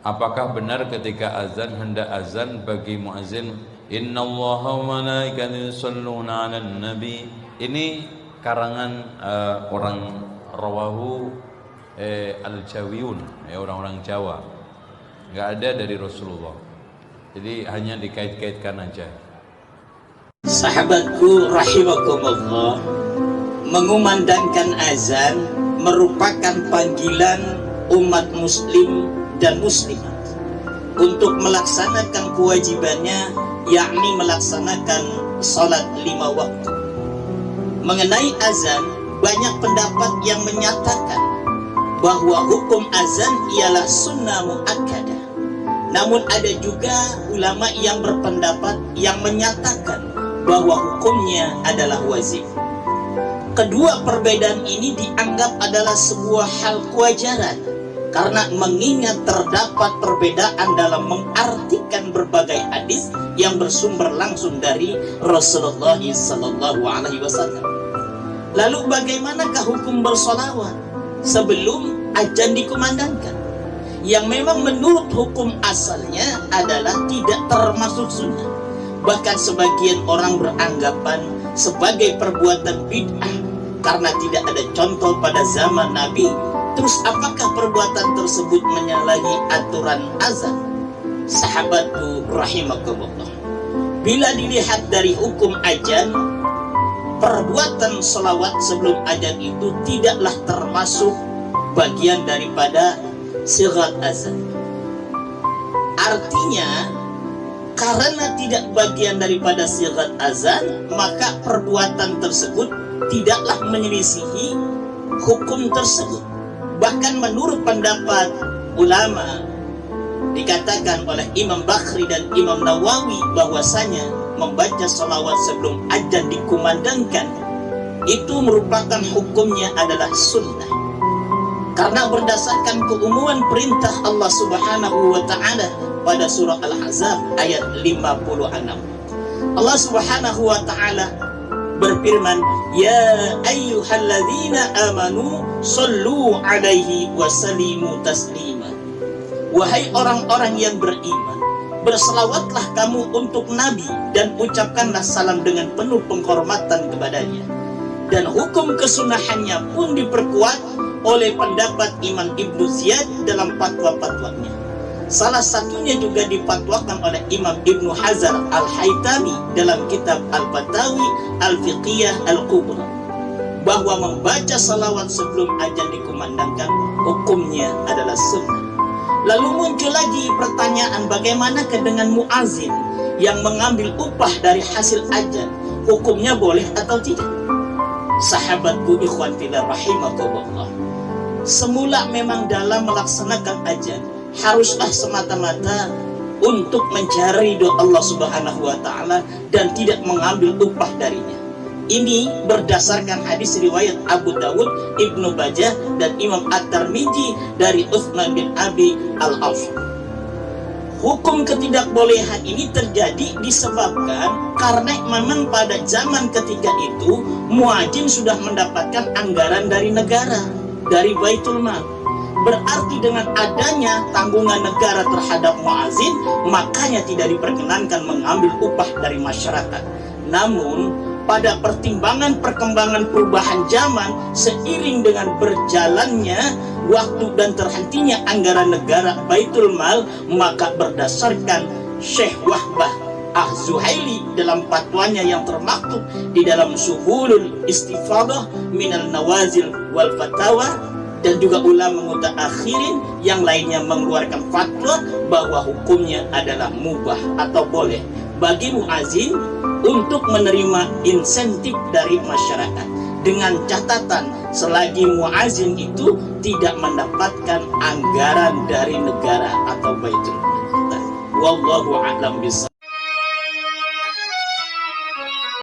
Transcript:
Apakah benar ketika azan, hendak azan bagi muazin, innallaha wa malaikatahu yusholluna 'alan nabi? Ini karangan orang rawahu al-Jawiyun, orang-orang Jawa. Enggak ada dari Rasulullah. Jadi hanya dikait-kaitkan aja. Sahabatku rahimakumullah, mengumandangkan azan merupakan panggilan umat muslim dan muslimat untuk melaksanakan kewajibannya, yakni melaksanakan salat 5 waktu. Mengenai azan, banyak pendapat yang menyatakan bahwa hukum azan ialah sunnah muakkadah. Namun ada juga ulama yang berpendapat yang menyatakan bahwa hukumnya adalah wajib. Kedua perbedaan ini dianggap adalah sebuah hal kewajaran, karena mengingat terdapat perbedaan dalam mengartikan berbagai hadis yang bersumber langsung dari Rasulullah SAW. Lalu bagaimanakah hukum bersolawat sebelum azan dikumandangkan? Yang memang menurut hukum asalnya adalah tidak termasuk sunnah. Bahkan sebagian orang beranggapan sebagai perbuatan bid'ah karena tidak ada contoh pada zaman Nabi. Terus apakah perbuatan tersebut menyalahi aturan azan? Sahabatku rahimakumullah, bila dilihat dari hukum azan, perbuatan sholawat sebelum azan itu tidaklah termasuk bagian daripada sigat azan. Artinya, karena tidak bagian daripada sigat azan, maka perbuatan tersebut tidaklah menyelisihi hukum tersebut. Bahkan menurut pendapat ulama, dikatakan oleh Imam Bakhri dan Imam Nawawi bahwasanya membaca sholawat sebelum azan dikumandangkan itu merupakan hukumnya adalah sunnah. Karena berdasarkan keumuman perintah Allah Subhanahu wa taala pada surah Al-Ahzab ayat 56. Allah Subhanahu wa taala berfirman, "Ya ayyuhalladzina amanu shallu 'alaihi wa sallimu taslima." Wahai orang-orang yang beriman, berselawatlah kamu untuk Nabi dan ucapkanlah salam dengan penuh penghormatan kepadanya. Dan hukum kesunahannya pun diperkuat oleh pendapat Imam Ibnu Ziyad dalam fatwa-fatwanya. Salah satunya juga difatwakan oleh Imam Ibnu Hazar Al-Haytami dalam kitab Al-Fatawi Al-Fiqiyah Al-Kubra, bahwa membaca salawat sebelum azan dikumandangkan hukumnya adalah sunnah. Lalu muncul lagi pertanyaan, bagaimanakah dengan muazin yang mengambil upah dari hasil azan, hukumnya boleh atau tidak? Sahabatku ikhwan fillah rahimakumullah, semula memang dalam melaksanakan azan haruslah semata-mata untuk mencari doa Allah Subhanahu wa taala dan tidak mengambil upah darinya. Ini berdasarkan hadis riwayat Abu Dawud, Ibnu Bajah dan Imam At-Tirmidzi dari Utsman bin Abi Al-Auf. Hukum ketidakbolehan ini terjadi disebabkan karena memang pada zaman ketika itu muadzin sudah mendapatkan anggaran dari negara, dari Baitul Mal. Berarti dengan adanya tanggungan negara terhadap muadzin, makanya tidak diperkenankan mengambil upah dari masyarakat. Namun pada pertimbangan perkembangan perubahan zaman seiring dengan berjalannya waktu dan terhentinya anggaran negara Baitul Mal, maka berdasarkan Syekh Wahbah Az-Zuhaili dalam fatwanya yang termaktub di dalam Subulul Istifadah minal Nawazil wal Fatawa, dan juga ulama mutaakhirin yang lainnya mengeluarkan fatwa bahwa hukumnya adalah mubah atau boleh bagi muazin untuk menerima insentif dari masyarakat, dengan catatan selagi muazin itu tidak mendapatkan anggaran dari negara atau Baitul Mal. Wallahu a'lam bishawab.